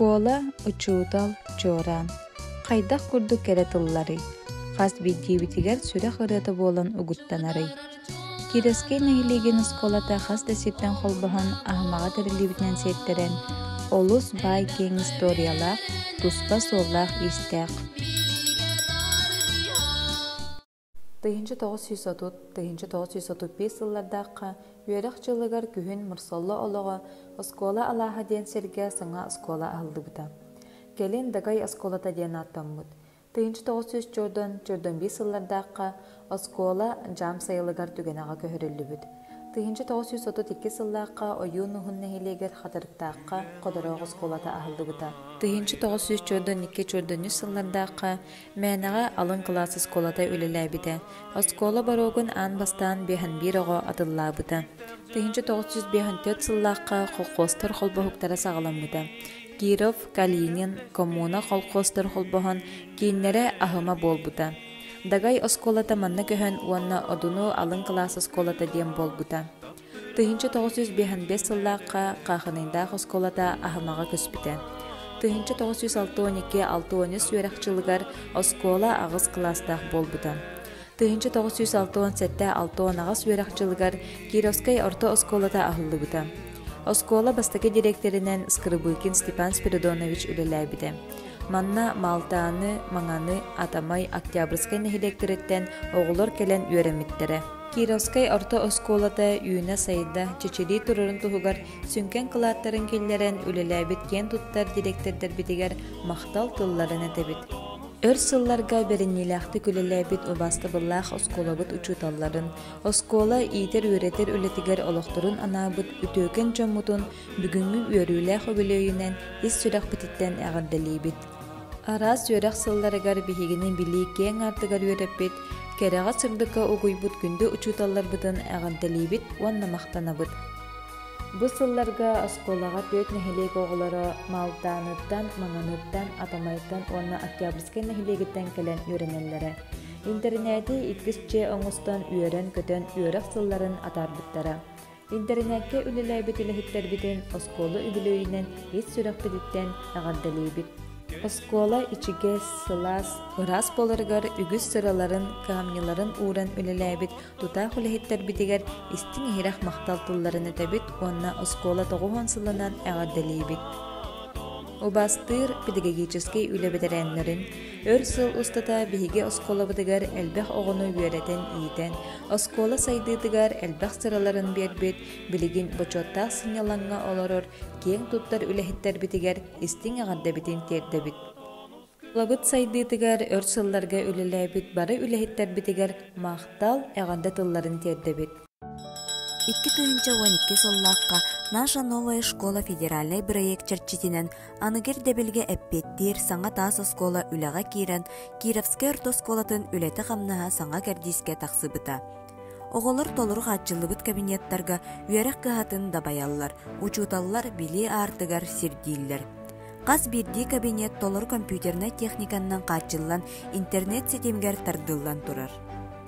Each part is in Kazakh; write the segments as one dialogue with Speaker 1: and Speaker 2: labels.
Speaker 1: Оскола учуутал чоран. Хайдах курду керетыллары. Хас биддибитигер сүрэ хырыты болан угуттанары. Кирескей нахилеген осколата хас десиптен холбахан ахмаға тірілібітнен сеттерен олус бай кен историялақ, туспа соллақ истәқ. 1930-1935 сыллардаққа үйерек жылығар күхін мұрсолла олығы оскола алаға ден серге сыңа оскола алды бұта. Келен дагай осколата ден аттаммыд. 1935 сыллардаққа оскола жам сайылығар түгенаға көхірілі бүд. 1932 сыллаққа ойын ұғын нәхилегер қатырықтаққа қодырақ осколата ағылды бұта. 1942 сыллардаққа мәніға алын класс осколата өлілі біді. Оскола барогын ан бастан бейін бір оғы атылла бұта. 1954 сыллаққа қолқостыр қолбағықтара сағылан бұта. Киров, Калинин, коммуна қолқостыр қолбағын кейінлері ағыма бол бұта. Дагай осколата манна көһөн уанна одуну алын класс осколата дем болбута. 1955 сыллаққа қақыныңдақ осколата ахымаға көспіті. 1962-63 сүйерақчылығар оскола ағыз класстақ болбута. 1967-60 сүйерақчылығар Кировскай орто осколата ахылы бута. Оскола бастаки директоринен Скрыбыкин Степан Спиридонович үлеләбіді. Манна Малтаны, Маңаны, Атамай, Октябрьскай нәхилектереттен оғылар келен үйереметтері. Кировскай орта осколата үйіне сайда чечели тұрырын тұғығар сүнкен қылаттарын келлерен үлеләбет кен тұттар директордар бітігер мақтал тылларын әтебет. Өр сылларға беріннеләқті күлеләбет обасты бұллақ осколабыт ұчуталларын, оскола иетер үйретер үлетігер олықтырын анабыт үтөкен жомутын бүгінгі үйеріләқ өбілейінен ес сүрақ бітіттен әғадделейбет. Арас үйерақ сылларығар бігігінің білі кен артығар үйереппет, кәреға сырдыққа оғойбыт күнді ұчуталлар бұтын әғадделейбет, уанна мақтанабыт. Бұл сылларға осколаға төт нәхилек оғылары Малданыттан, Маңаныттан, Атамайттан, уанна Октябрьскай нәхилегіттен кәлен үйренелері. Интернеті иткісче оңыстан үйерен көтен үйерек сылларын атарбыттара. Интернетке үлеләйбет үләхіттер бітін осколы үбілөйінен ет сүрек бітіттен әғадделейбет. Оскола ичиге сылас ырас болыргар үгіз сыраларын, камнеларын уран үлеләбит, тута хүләхеттер битигер истин хирах мақталтылларын әтәбит, онна оскола тоғуған сылынан әғадделейбит. Обастыр педагогический үләбедерәнлерін, өр сыл устата биһиге оскола бытыгар әлбәх оғыны үйеретен иетен, оскола сайдыдыгар әлбәх сыраларын бербет, билигин бочоттақ сыняланға олорор, кең туттар үләхеттер битигер истин әғаддабитин тердебит. Лабыт сайдыдыгар өр сылларға үлеләбит, бары үләхеттер битигер мақтал әғадда тылларын тердебит.
Speaker 2: 2012 сыллаққа Наша новая школа федеральный проект чарчитинен аныгер дебелге эппеттир саңа тас оскола үләға кирен Кировскай орто сколатын үләті қамнаға саңа кәрдиске тақсыбыта. Оғылыр толыр қатчылыбыт кабинеттарға үйерек қағатын дабаяллар, учуталлар били артыгар сирдиллер. Қас бірді кабинет толыр компьютерна техниканнан қатчыллан интернет сетемгер тардыллан тұрар.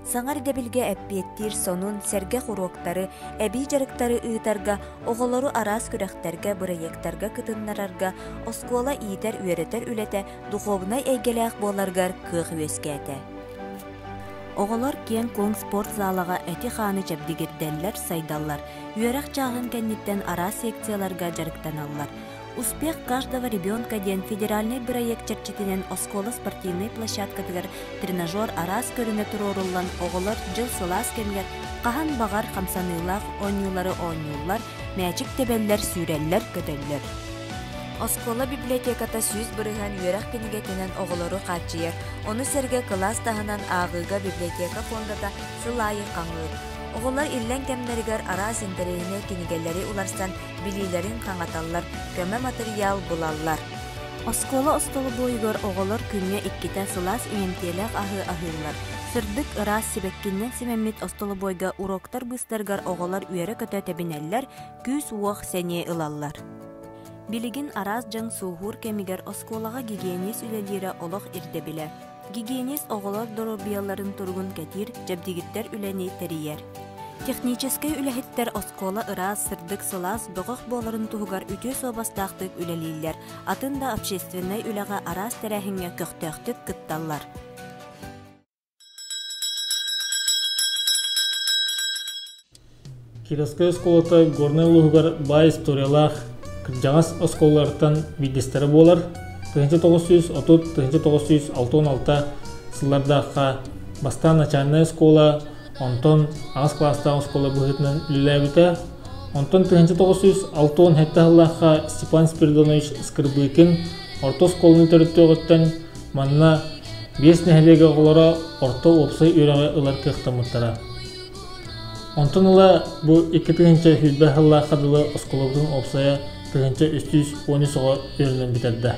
Speaker 2: Саңар дебилге әппеттир сонун сәрге құруқтары, әбей жарықтары ұйтарға, оғылары арас күрәқтерге, проекттарға кытыннарарға, оскола иетер үйеретер үләті, духовнай әйгеләқ боларғар кық өскәті. Оғылар кен коң спорт залаға әти қаны жабдигердәлләр сайдаллар, үйерақ чағын кәннеттен арас секцияларға жарықтаналлар. Успех каждого ребенка ден федеральный проект чарчитинен оскола спортивный площадкадыгар тренажер арас көріне тұрорулан оғылар жыл сылас кемгер қахан бағар қамсанылақ ойнулар, мәчік тебеллер сүреллер көтеллер. Оскола библиотеката сүйіз бұрыған үйерақ кенегетінен оғылары қатчияр, оны серге класс тағынан ағыға библиотека фондата сылайы қаңыр. Оғылар иллен кемдерігер арас интерейіне кенегелері уларсан билилерин қаңаталлар, көмі материал бұлаллар. Оскола остолы бойығыр оғылар күнне иккіте сылас үйентелек ахы-ахылар. Сырдык ырас себеккеннен семеммет остолы бойға уроктар бұстарғар оғылар үйері көті тәбінеллер, күз уақ сәне ылаллар. Билигин арас жан суғур кемигер осколаға гигиенис үлелері олық ирдебіле. Гигиенис оғылар доробияларын тұрғын кәтір, жабдигиттер үләне тәрiyер. Технический үлэхиттер оскола ырас сырдык сылас доғық боларын туғығар үтө собастақтық үлэлейлер, атында общественный үлэға арас тәрәхіңе көқтөқтік кытталлар.
Speaker 3: Кировская осколата горный улуғығар бай историялақ жаңас осколалардан видестері болар. 1930-1966 сыллардаққа баста начальная школа, онтон ағыз класстағы школа бұғытынан үліләбіті. Онтон 1960 хеттағылаққа Степан Спиридонович Скрыбыкин орта школының төріпті оғыттан манна 5 нәхелеге ғолара орта опсай үйрағы ұлар кықтамыттара. Онтон ұла бұл 2-тігінші хүлбә ғылаққа дылы осколабының опсая 313 оға өрінен бітерді.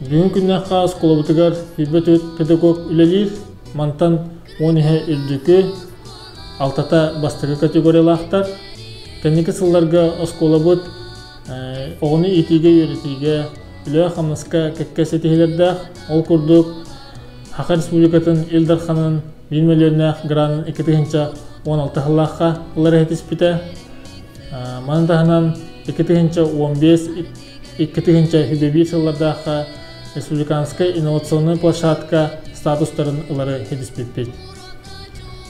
Speaker 3: Бүгін күннаққа осколабытығар хүлбәт өт педагог үлелер мантан 10 үрдікі алтата бастығы категориялақтар. Кәнекі сылларға осколабыт оғыны етеге үйретеге үлі қамнысқа кәтке сетігілерді ол күрдік Хақа Республикатын Елдарханын білмелеріне гранын 2-16 ғылаққа ұлар әтіспіті. Манындағынан 2-15-2-1 сыллардағы республиканская инновационная площадка статустарын ұлары әтіспетпет.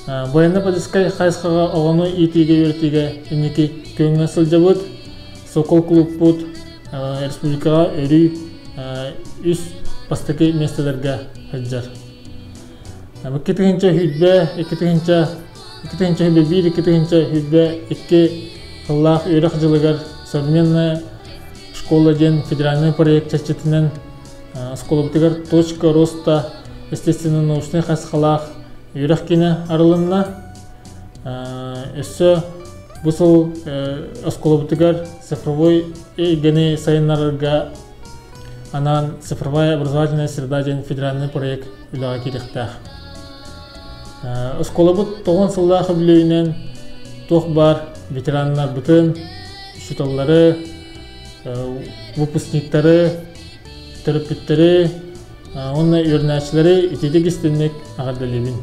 Speaker 3: Военно-полицейская қайсқаға оғыны етеге үйретеге үнеке көңіне сылжабыт, Сокол клуб бұд республикаға өрі үс бастықы местелерге әджар. 2-тігінші хүлбе, 2-тігінші хүлбе 1, 2-тігінші хүлбе 2 ғыллақ өріқ жылығар современная школа ден федеральный проект чәчетінен школа бұтығар точка роста естественно-научный қасқалақ өріқ кені арылынна. Өссі бұсыл школа бұтығар цифровой гені сайынларға анан цифровая образовательная среда ден федеральный проект үліға керектәқ. Школа бұт 9 сылдағы білуінен тоқ бар ветеранлар бұтын, шуталлары, выпускниктары, терапевттері, онна өрнәшілері етедік істенмек ағадалебін.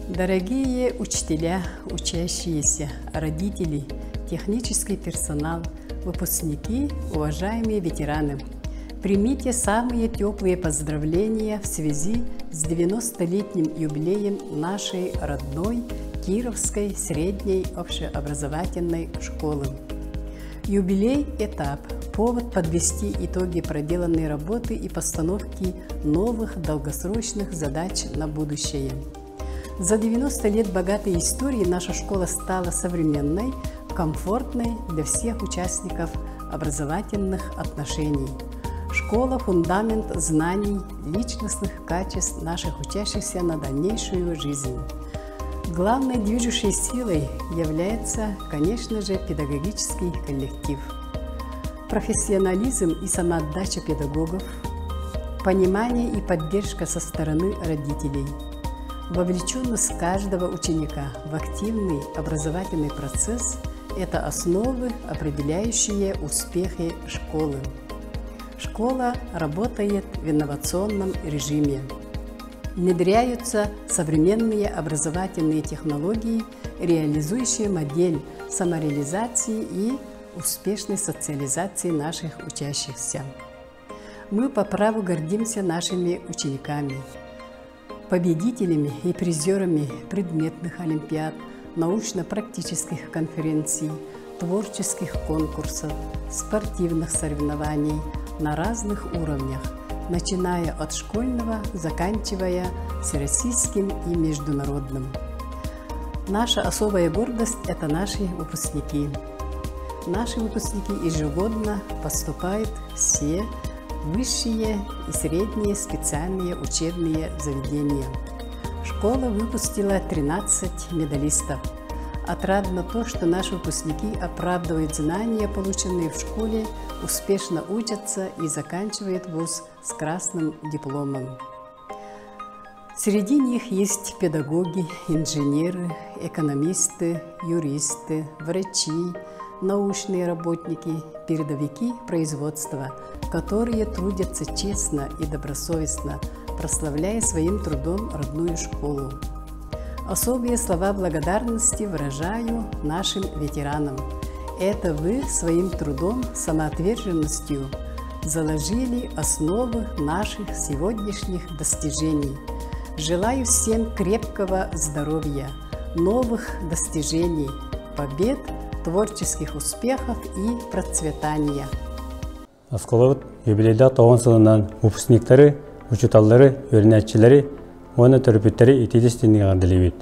Speaker 4: Дорогие учителя, учащиеся, родители, технический персонал, выпускники, уважаемые ветераны, примите самые теплые поздравления в связи с 90-летним юбилеем нашей родной Кировской средней общеобразовательной школы. Юбилей – этап, повод подвести итоги проделанной работы и постановки новых долгосрочных задач на будущее. За 90 лет богатой истории наша школа стала современной, комфортной для всех участников образовательных отношений. Школа – фундамент знаний, личностных качеств наших учащихся на дальнейшую жизнь. Главной движущей силой является, конечно же, педагогический коллектив. Профессионализм и самоотдача педагогов, понимание и поддержка со стороны родителей, вовлеченность каждого ученика в активный образовательный процесс – это основы, определяющие успехи школы. Школа работает в инновационном режиме. Внедряются современные образовательные технологии, реализующие модель самореализации и успешной социализации наших учащихся. Мы по праву гордимся нашими учениками, победителями и призерами предметных олимпиад, научно-практических конференций, творческих конкурсов, спортивных соревнований на разных уровнях, начиная от школьного, заканчивая всероссийским и международным. Наша особая гордость – это наши выпускники. Наши выпускники ежегодно поступают в все высшие и средние специальные учебные заведения. Школа выпустила 13 медалистов. Отрадно то, что наши выпускники оправдывают знания, полученные в школе, успешно учатся и заканчивают вуз с красным дипломом. Среди них есть педагоги, инженеры, экономисты, юристы, врачи, научные работники, передовики производства, которые трудятся честно и добросовестно, прославляя своим трудом родную школу. Особые слова благодарности выражаю нашим ветеранам. Это вы своим трудом, самоотверженностью заложили основы наших сегодняшних достижений. Желаю всем крепкого здоровья, новых достижений, побед, творческих успехов и процветания.
Speaker 5: Осколабыт юбилейда 9 сылынан выпускниктары, учуталлары, өрнәтчиләре, оны төрпүттәре итидестенне гандылыбыт.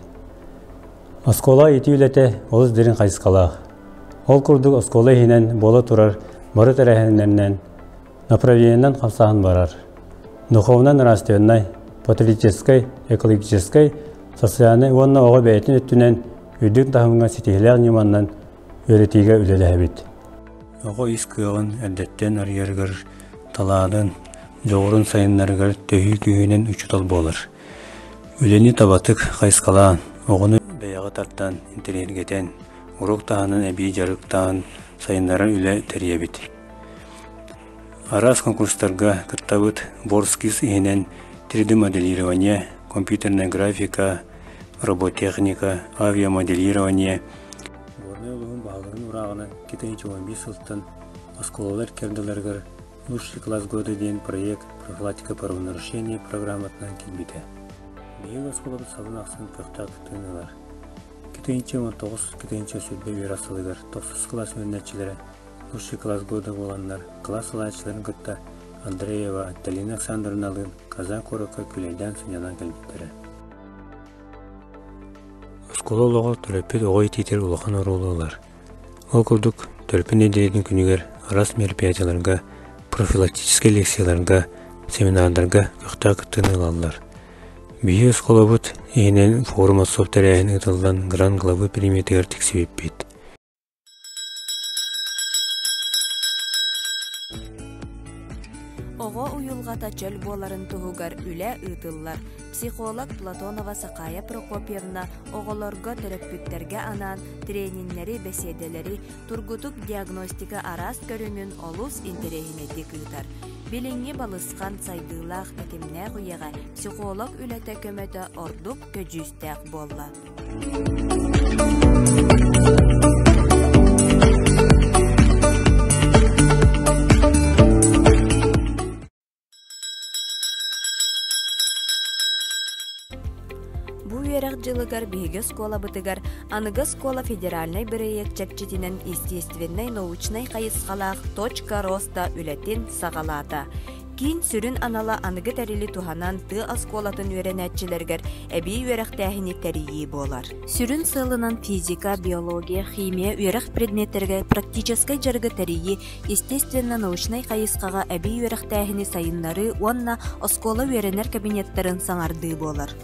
Speaker 5: Оскола итүләтә олыз дерин кайыскалах. Ол курдук оскола хинен бола турар бары тәрәһеннән направлениеннән камсаһын барар. Духовно нравственной, патриотической, экологической, социальной онна ого бәйтен өттүнән үдүк тахымга ситеһләр ниманнан өретиге үлеләһәбит. Ого искыгын әдәттән арьергыр таладын жоғырын сайынларгар төһү күйінен учутал болар. Үлени табатык кайыскалаан, оғыны бәяғы тарттан, интерергетен, урок тағанын әбей жарықтан сайынларын үле тәребит. Арас конкурстарға кыттабыт Борскис иһинен 3D моделирование, компьютерная графика, роботехника, авиамоделирование. Горный улуғын бағылығын урағыны 2015 сылттан осколалар керділергер лучший класс года ден проект профилактика правонарушений программатынан келбейді. Бейіл осколабы салын ақсын пөхтақ тыңылар. 2019 сөтбе верасылығыр 9 класс өннәтчілері лучший класс года боланлар класс алайчыларын күтті Андреева Атталина Александровналығын Казан Корокка күлейден сынянан келбеттері. Оскола олығы төлөппет оғай тетер улахан орулығылар. Ол күрдік төлпін едеретін күнігер арас мероприятияларға, профилактический лекцияларға, семинардарға күқта күттіңілалар. Бейі оскола бұд еңінен форум асоп тәрәйін ұтылдан гран главы периметр тексебеп бет.
Speaker 2: Ого уюлгата чөл боларын тугугар үле ытыллар. Психолог Платонова Сакая Прокопьевна оголорго терапевттерге анан трениннери, беседелери, тургутук диагностика арас көрүнүн олус интерехинети кытар. Билинги балысқан сайдылах этимне куяга психолог үлете көмөтө ордук көжүстәк болла. Жылыгар биге скола бытыгар аныгы скола федеральный проект чепчитинен естественной научной кайыскалах точка роста үлетин сагалата. Кин сүрүн анала аныгы тәрили туханан ты асколатын өренәтчилергер әби өрәктәһини тәрии болар. Сүрүн сылынан физика, биология, химия өрәк предметтерге практическай жаргы тәрии естественно научной кайыскага әби өрәктәһини сайыннары онна аскола өренер кабинеттерин саңарды болар.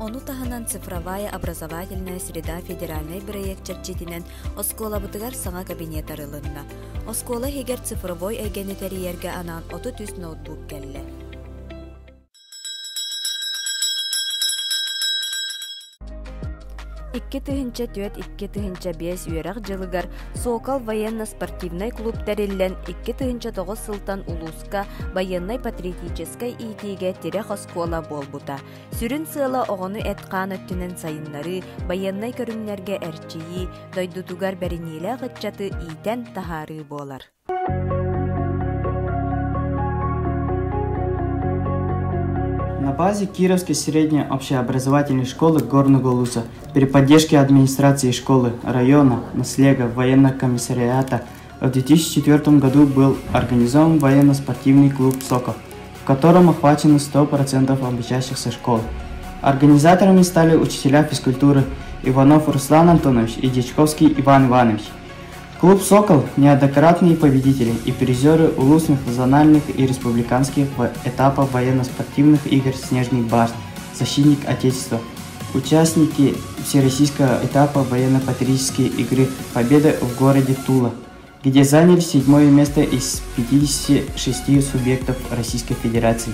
Speaker 2: Ону таханан цифровая образовательная среда федеральный проект чарчитинен оскола бутыгар саңа кабинет арылынна. Оскола хегер цифровой әйгенетериерге анан 30 ноутбук келле. Икки тыһынча төт, икки тыһынча 5 үйрәк жылыгар Сокол военно-спортивный клуб тәреллән 2-9 сылтан улуска военной патриотической итиге тирек оскола болбута. Сүрін сыла оғыны әтқан өттінен сайынлары военной көрімнерге әрчейі дойдутугар бәрінейлі ғытчаты итен тахары болар.
Speaker 6: На базе Кировской средней общеобразовательной школы Горного Луса при поддержке администрации школы, района, наслега, военного комиссариата в 2004 году был организован военно-спортивный клуб «Сокол», в котором охвачено 100% обучающихся школ. Организаторами стали учителя физкультуры Иванов Руслан Антонович и Дичковский Иван Иванович. Клуб «Сокол» – неоднократные победители и призеры улусных, зональных и республиканских этапов военно-спортивных игр «Снежный барс», «Защитник Отечества», участники всероссийского этапа военно-патриотической игры «Победа» в городе Тула, где заняли 7-е место из 56 субъектов Российской Федерации.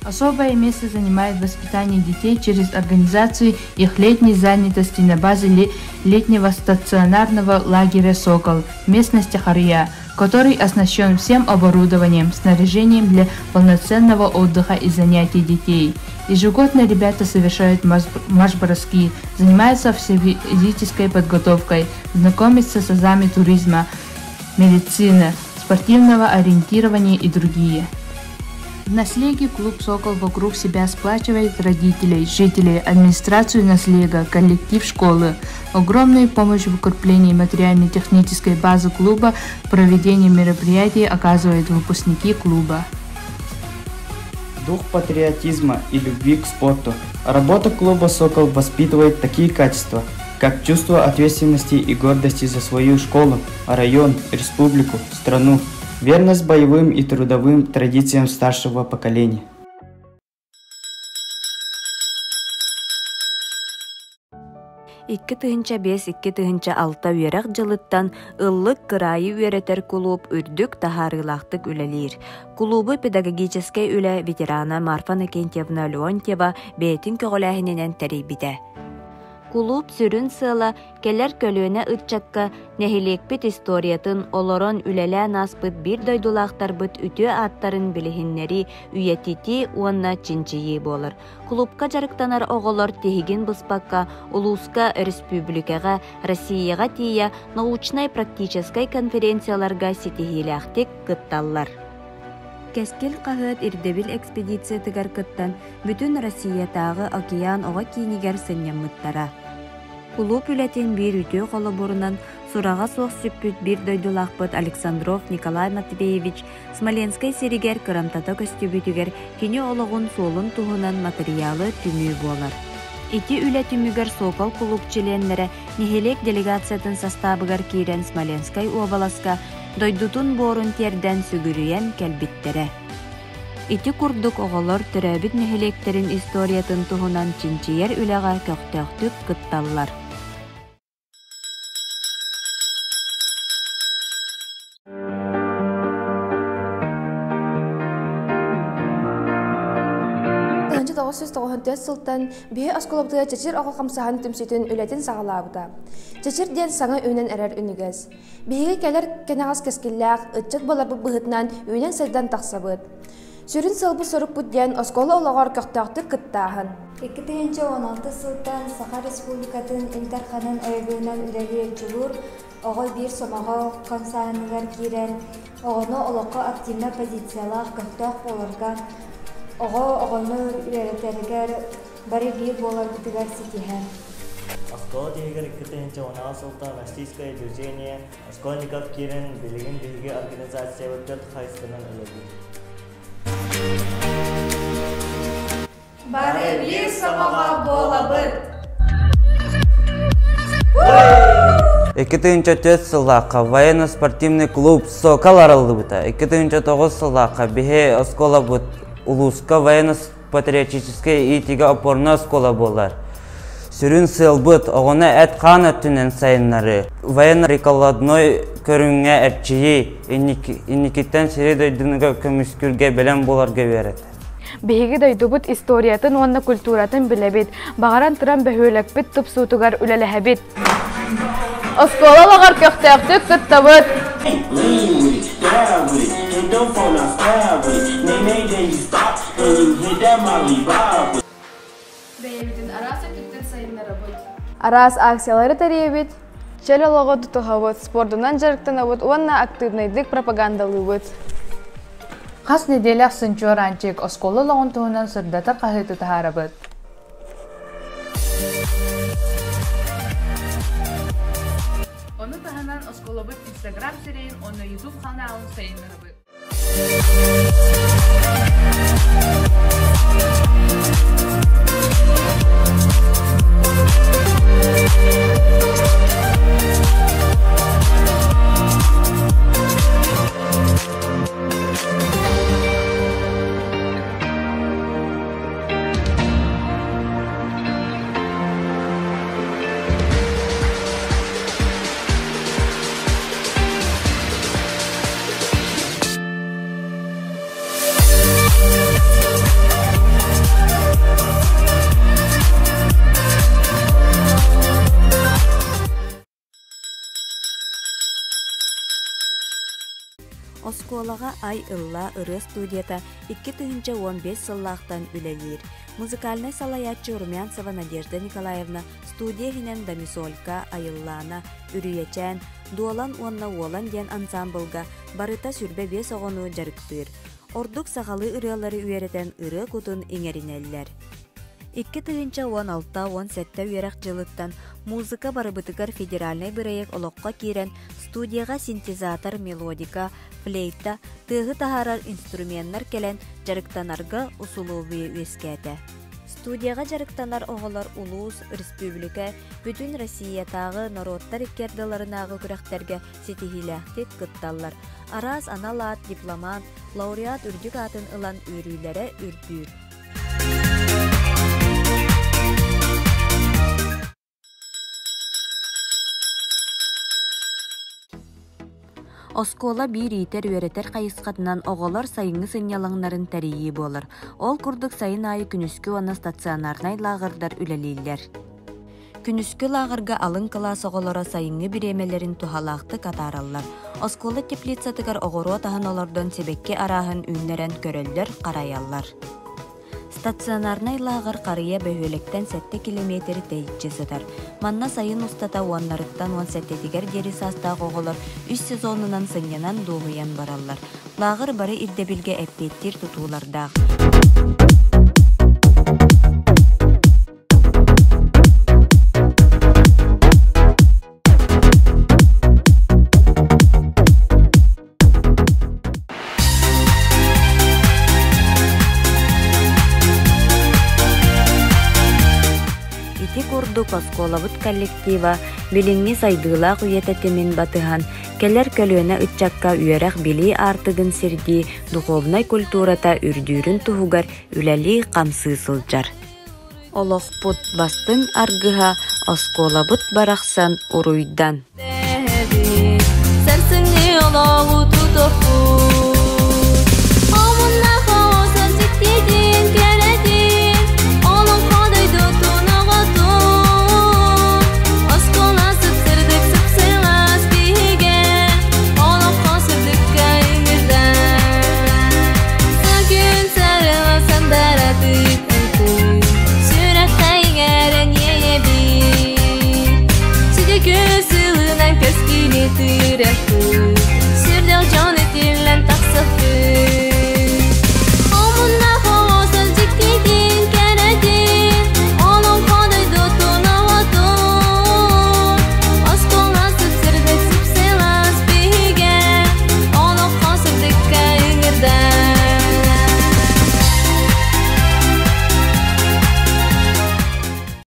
Speaker 7: Особое место занимает воспитание детей через организацию их летней занятости на базе летнего стационарного лагеря «Сокол» в местности Харья, который оснащен всем оборудованием, снаряжением для полноценного отдыха и занятий детей. Ежегодно ребята совершают марш-броски, занимаются физической подготовкой, знакомятся с азами туризма, медицины, спортивного ориентирования и другие. В Наслеге клуб «Сокол» вокруг себя сплачивает родителей, жителей, администрацию Наслега, коллектив школы. Огромную помощь в укреплении материально-технической базы клуба в проведении мероприятий оказывают выпускники клуба.
Speaker 6: Дух патриотизма и любви к спорту. Работа клуба «Сокол» воспитывает такие качества, как чувство ответственности и гордости за свою школу, район, республику, страну, верность боевым и трудовым традициям старшего поколения.
Speaker 2: Икки тыһынча 5, икки тыһынча 6 үерек жылыттан ыллык кырайы үеретер клуб үрдүк тахарылахтык үлелир. Клубы педагогический үле ветерана Марфа Накентьевна Леонтьева бетин көгөләһинен терибите. Клуб сүрүн сыла келер көлүнө ытчакка нехилекпит историятын олорон үлелән аспыт бир дойдулактарбыт үтү аттарын билихиннери үйетити уонна чинчии болар. Клубка жарыктанар оголор тегин быспакка улуска республикага, Россияга тия научной практической конференцияларга ситихилахтик кытталлар. Кескел қағыт ирдебил экспедиция тыгар кыттан бүтүн Россиятагы океан ога кинигер сынняммыттара. Клуб үлетин бир үтө колоборунан сурага соқ сүппүт бир дойдулақпыт Александров Николай Матвеевич Смоленской сиригер кырамтата көстүбүтүгер кини ологун солун туһунан материалы түмүү болар. Ити үле түмүгер Сокол клуб членлері нехелек делегациятын составыгар кирен Смоленской обаласка дойдутун борун терден сүгүрүйен келбиттере. Ити курдук оголор төрөбүт нехелектерин историятын туһунан чинчиер үлега көктөктүк кытталлар.
Speaker 8: Сылтан бие осколобды чечир оғы қамсахан түмсетін үлетін сағалабыда. Чечир ден саңа өйнен әрер үнігіз. Биеге келер кенағас кескілләқ, үтчет боларбы бұғытнан өйнен сайдан тақсабыд. Сүрін сылбы сұрық бұдден осколы олағар көқтақты кыттағын.
Speaker 9: 2016 сылтан Саха Республикатын Илдарханын ойгынан үлелер жылур, оғы бір сомаға қамсағанығар кирен, оғыны олыққа активна позициялақ көқтақ боларған, оғыны үлелетергер бары бір болар бұтығар сетихен.
Speaker 10: Оскол дегер 2016 сылтан Российское движение Оскольников кирен білігін білгі организация өттет хайстынан үлелер.
Speaker 8: Бары бір сомаға болабыд.
Speaker 11: 2004 сыллаққа военно-спортивный клуб «Сокол» аралды бұта. 2009 сыллаққа бихе оскола бұт улуска военно-патриотический итиге опорна оскола болар. Сүрін сыл бұт оғына әт қаны түнен сайынлары. Военно-реколадной көріңе әрчейі инникеттен сері дойдыныға көміскүрге білен боларға верет.
Speaker 12: Беги дойдубут историятын онна культуратын билебит. Багаран тыран бөхөлекпит тупсутугар үлелехебит. Осколалағар көқтәқтік кыттабыт.
Speaker 8: Бейбитин арасы түттен сайынлары бұд.
Speaker 12: Арас акциялары таребит. Челолого тутуғабыт. Спортынан жарықтанабыт. Онна активнайдық пропагандалыбыт.
Speaker 7: Қас неделяқ сынчуар анчек осколы лоғын туғынан сырдатар қағыты тахарабыт. Оны таханан осколыбыт Instagram серейін, оны YouTube каналын сайынырыбыт.
Speaker 2: Осколаға ай ылла ыры студията 2015 сыллақтан үлелер. Музыкальный салаятчы Румянцева Надежда Николаевна студия хинен Дамисолька айыллана үрүйечен дуалан онна уолан ден ансамблга барыта сүрбе 5 оғыну жарыктыр. Ордук сағалы ырыалары үйеретен ыры кутун иңеринеллер. 2016-17 үйерек жылыттан музыка барыбытыгар федеральный бирейек олоққа кирен студияға синтезатор, мелодика, флейта, тыгы тахарар инструменттар келен жарыктанарга усулубы өскәді. Студияға жарыктанар оғылар улус, республика, бүтін Россиятағы народтар иккердаларынағы күрәқтерге сетихиләқтет кытталлар. Араз аналат, дипломат, лауреат үрдік атын ылан үрүйлері үрдүр. Оскола бир итер үеретер кайысқатынан оголор сайыңы сынялаңнарын тәрейі болыр. Ол күрдік сайын айы күнүскү оны стационарнай лагырдар үлелейлер. Күнүскү лагырга алын класс оголора сайыңы биремелерин тухалақты катараллар. Оскола теплицатыгар оғыру тахын олордон себекке арахын үннерен көрөллер қараяллар. Стационарнай лагыр қарыя бөхөлектен 7 километр тейітчі сытар. Манна сайын устата уаннарыттан 17-тигер дери саста оғылар 3 сезонынан сынянан доғыян бараллар. Лагыр бары ирдебілге әппеттер тұтулардағы. Осколабыт коллектива билиңни сайдыылаак үйететемин батыхан келер көлөөнө ытчакка үйерек били артыгын сирги духовной культурата үрдүүрүн туһугар үлели камсыы сылжар. Олохпут бастың аргыха осколабыт барахсан уруйдан.